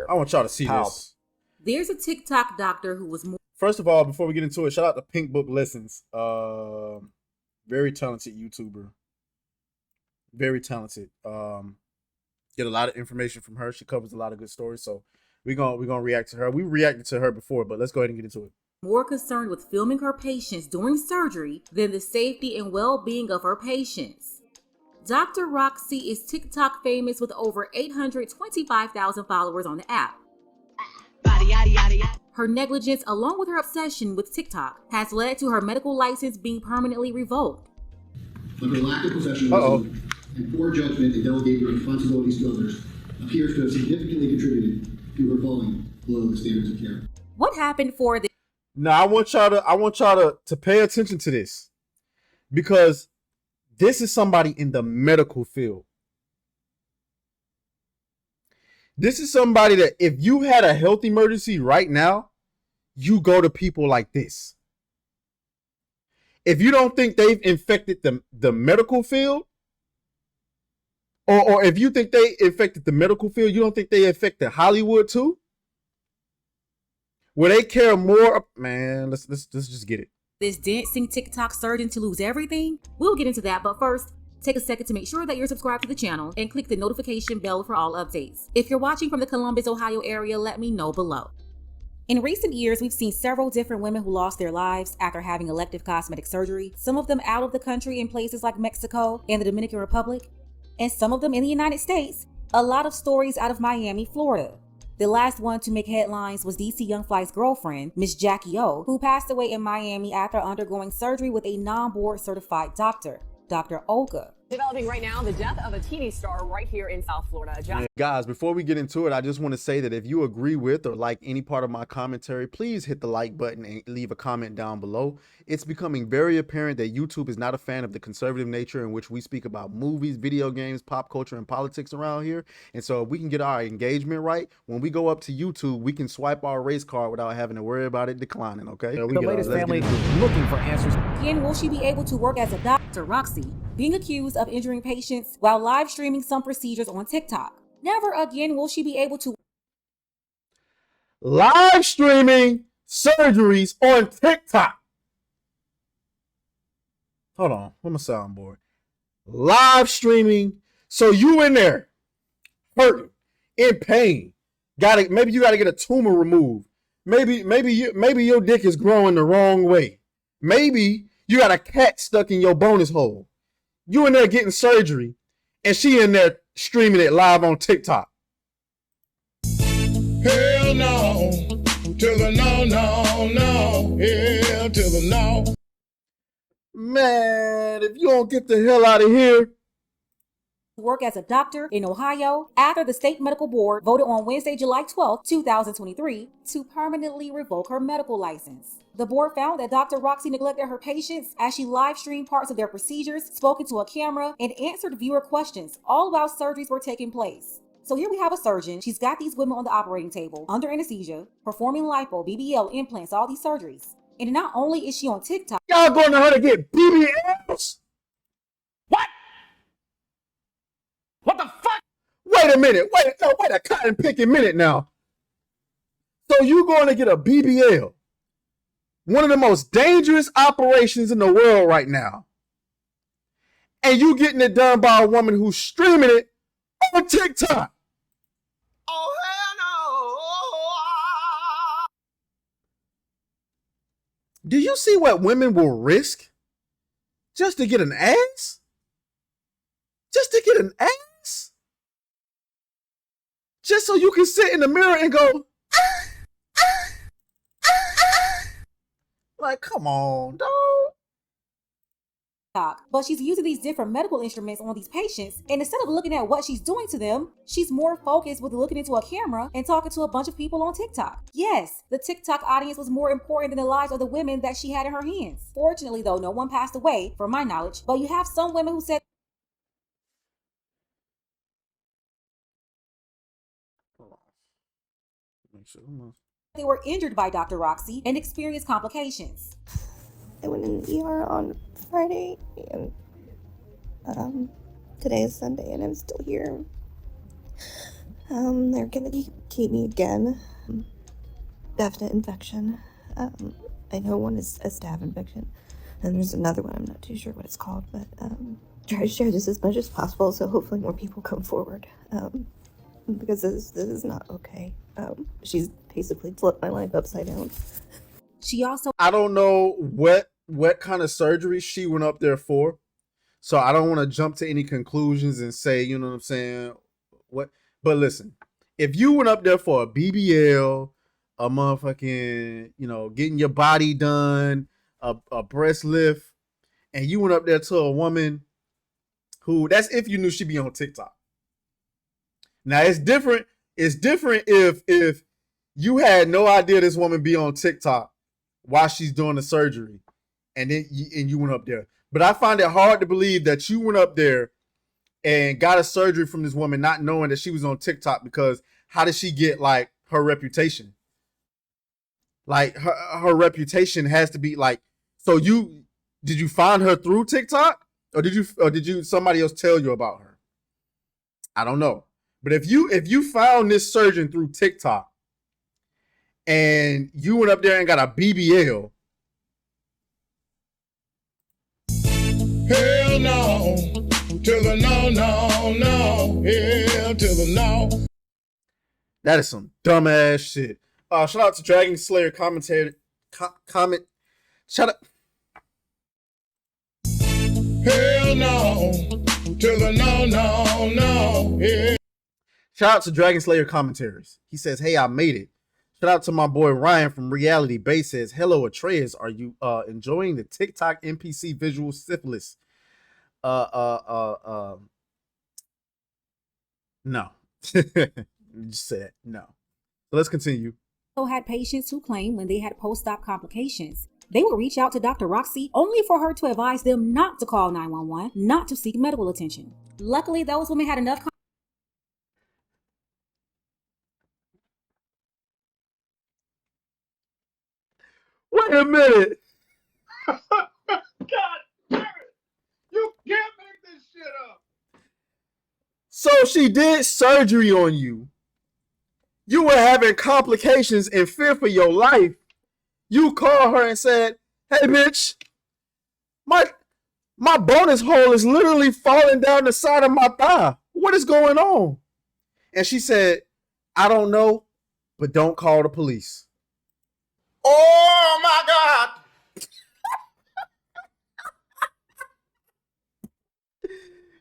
I want y'all to see this. There's a TikTok doctor who was more. First of all, before we get into it, shout out to Pink Book Lessons. Very talented YouTuber. Very talented. Get a lot of information from her. She covers a lot of good stories. So we're gonna react to her. We reacted to her before, but let's go ahead and get into it. More concerned with filming her patients during surgery than the safety and well-being of her patients. Dr. Roxy is TikTok famous with over 825,000 followers on the app. Her negligence, along with her obsession with TikTok, has led to her medical license being permanently revoked. But her lack of professionalism and poor judgment in delegating responsibilities to others appears to have significantly contributed to her falling below the standards of care. What happened for the... Now I want y'all to pay attention to this, because this is somebody in the medical field. This is somebody that if you had a health emergency right now, you go to people like this. If you don't think they've infected the medical field, or if you think they infected the medical field, you don't think they infected Hollywood too? Where they care more, man, let's just get it. This dancing TikTok surgeon to lose everything? We'll get into that, but first, take a second to make sure that you're subscribed to the channel and click the notification bell for all updates. If you're watching from the Columbus, Ohio area, let me know below. In recent years, we've seen several different women who lost their lives after having elective cosmetic surgery, some of them out of the country in places like Mexico and the Dominican Republic, and some of them in the United States. A lot of stories out of Miami, Florida. The last one to make headlines was DC Young Fly's girlfriend, Miss Jackie O, who passed away in Miami after undergoing surgery with a non-board certified doctor, Dr. Olga. Developing right now, the death of a TV star right here in South Florida. Guys, before we get into it, I just want to say that if you agree with or like any part of my commentary, please hit the like button and leave a comment down below. It's becoming very apparent that YouTube is not a fan of the conservative nature in which we speak about movies, video games, pop culture, and politics around here. And so if we can get our engagement right, when we go up to YouTube, we can swipe our race card without having to worry about it declining, okay? The latest family looking for answers. Again, will she be able to work as a doctor? Roxy being accused of injuring patients while live streaming some procedures on TikTok. Never again will she be able to live streaming surgeries on TikTok. Hold on, where's my soundboard? Live streaming. So you in there hurting, in pain. Maybe you gotta get a tumor removed. Maybe your dick is growing the wrong way. Maybe you got a cat stuck in your bonus hole. You in there getting surgery, and she in there streaming it live on TikTok. Hell no, to the no, no, no, hell to the no. Man, if you don't get the hell out of here. Work as a doctor in Ohio after the state medical board voted on Wednesday, July 12, 2023 to permanently revoke her medical license. The board found that Dr. Roxy neglected her patients as she live streamed parts of their procedures, spoke into a camera, and answered viewer questions all while surgeries were taking place. So here we have a surgeon. She's got these women on the operating table under anesthesia, performing lipo, BBL, implants, all these surgeries. And not only is she on TikTok, y'all going to her to get BBLs? What? What the fuck? Wait a minute. Wait a cotton picking minute now. So you going to get a BBL? One of the most dangerous operations in the world right now. And you getting it done by a woman who's streaming it on TikTok. Oh, hell no. Do you see what women will risk just to get an ass? Just to get an ass? Just so you can sit in the mirror and go, like, come on, dog. But she's using these different medical instruments on these patients, and instead of looking at what she's doing to them, she's more focused with looking into a camera and talking to a bunch of people on TikTok. Yes, the TikTok audience was more important than the lives of the women that she had in her hands. Fortunately, though, no one passed away, from my knowledge, but you have some women who said they were injured by Dr. Roxy and experienced complications. I went in the ER on Friday, and today is Sunday, and I'm still here. They're gonna keep me again. Definite infection. I know one is a staph infection, and there's another one. I'm not too sure what it's called, but try to share this as much as possible so hopefully more people come forward. Because this is not okay. She's basically flipped my life upside down. She also I don't know what kind of surgery she went up there for. So I don't want to jump to any conclusions and say, you know what I'm saying? But listen, if you went up there for a BBL, a motherfucking, getting your body done, a breast lift, and you went up there to a woman who, that's if you knew she'd be on TikTok. Now it's different. It's different if you had no idea this woman be on TikTok while she's doing the surgery, and then you went up there. But I find it hard to believe that you went up there and got a surgery from this woman not knowing that she was on TikTok, because how did she get like her reputation? Like her reputation has to be like, so did you find her through TikTok, or did you somebody else tell you about her? I don't know. But if you found this surgeon through TikTok and you went up there and got a BBL, Hell no, to the no, hell to the no. that is some dumbass shit. Shout out to Dragon Slayer commentator. Comment. Shut up. Hell no, to the no, hell. Shout out to Dragon Slayer commentaries. He says, "Hey, I made it." Shout out to my boy Ryan from Reality Base. Says, "Hello, Atreus. Are you enjoying the TikTok NPC visual syphilis?" No. Just said no. So let's continue. had patients who claimed when they had post-op complications, they would reach out to Dr. Roxy only for her to advise them not to call 911, not to seek medical attention. Luckily, those women had enough Wait a minute. God damn it! You can't make this shit up. So she did surgery on you. You were having complications and fear for your life. You called her and said, "Hey, bitch, my bonus hole is literally falling down the side of my thigh. What is going on?" And she said, "I don't know, but don't call the police." Oh my God!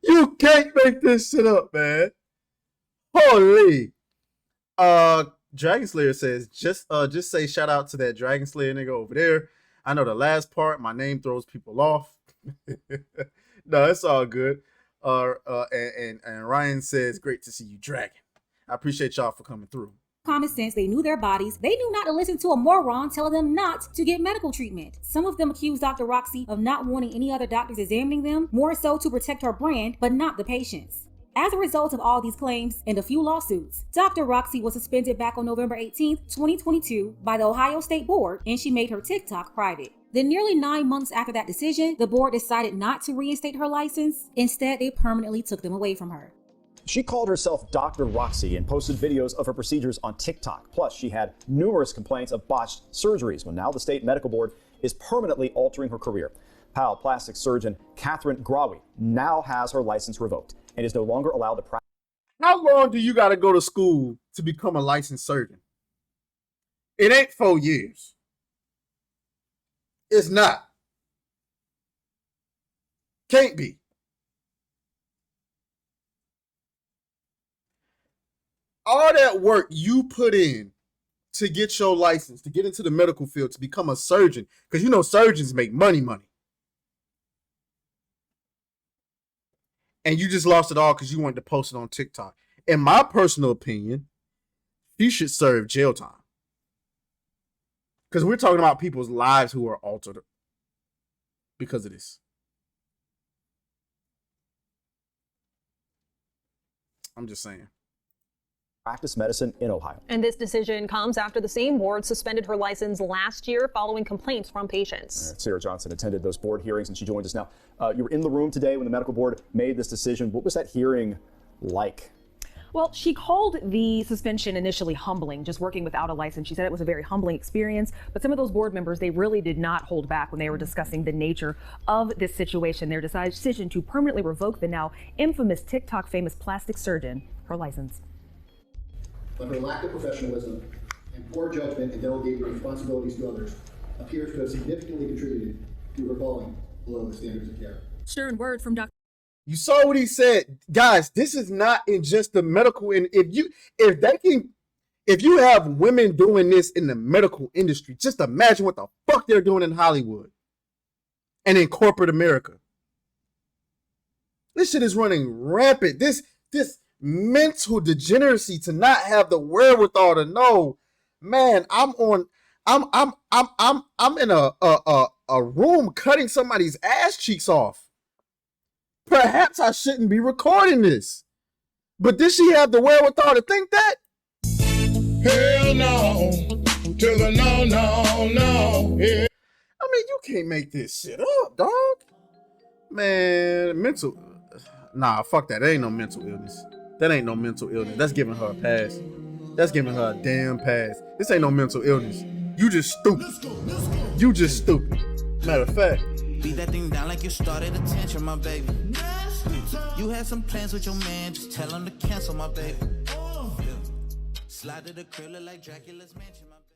You can't make this shit up, man. Holy. Dragon Slayer says, just say shout out to that Dragon Slayer nigga over there. I know the last part, my name throws people off. No, it's all good. And Ryan says, great to see you, Dragon. I appreciate y'all for coming through. common sense, they knew their bodies, they knew not to listen to a moron telling them not to get medical treatment. Some of them accused Dr. Roxy of not wanting any other doctors examining them, more so to protect her brand, but not the patients. As a result of all these claims and a few lawsuits, Dr. Roxy was suspended back on November 18, 2022 by the Ohio State Board, and she made her TikTok private. Then nearly 9 months after that decision, the board decided not to reinstate her license. Instead, they permanently took them away from her. She called herself Dr. Roxy and posted videos of her procedures on TikTok. Plus, she had numerous complaints of botched surgeries. Well, now the state medical board is permanently altering her career. Powell plastic surgeon Catherine Grawi now has her license revoked and is no longer allowed to practice. How long do you got to go to school to become a licensed surgeon? It ain't 4 years. It's not. Can't be. All that work you put in to get your license, to get into the medical field, to become a surgeon, because you know surgeons make money. And you just lost it all because you wanted to post it on TikTok. In my personal opinion, you should serve jail time. Because we're talking about people's lives who are altered because of this. I'm just saying. Practice medicine in Ohio. And this decision comes after the same board suspended her license last year following complaints from patients. Sarah Johnson attended those board hearings and she joined us now. You were in the room today when the medical board made this decision. What was that hearing like? Well, she called the suspension initially humbling, just working without a license. She said it was a very humbling experience, but some of those board members, they really did not hold back when they were discussing the nature of this situation. Their decision to permanently revoke the now infamous TikTok famous plastic surgeon her license. But her lack of professionalism and poor judgment in delegating responsibilities to others appears to have significantly contributed to her falling below the standards of care. Stern word from Dr. You saw what he said, guys. This is not in just the medical. And if you have women doing this in the medical industry, just imagine what the fuck they're doing in Hollywood and in corporate America. This shit is running rampant. This mental degeneracy to not have the wherewithal to know, man, I'm in a room cutting somebody's ass cheeks off. Perhaps I shouldn't be recording this. But did she have the wherewithal to think that? Hell no. To the no, yeah. I mean, you can't make this shit up, dog. Man, nah, fuck that. That ain't no mental illness. That ain't no mental illness. That's giving her a pass. That's giving her a damn pass. This ain't no mental illness. You just stupid. You just stupid. Matter of fact. Beat that thing down like you started attention, my baby. You had some plans with your man, just tell him to cancel, my baby. Slide to the crib like Dracula's mansion, my baby.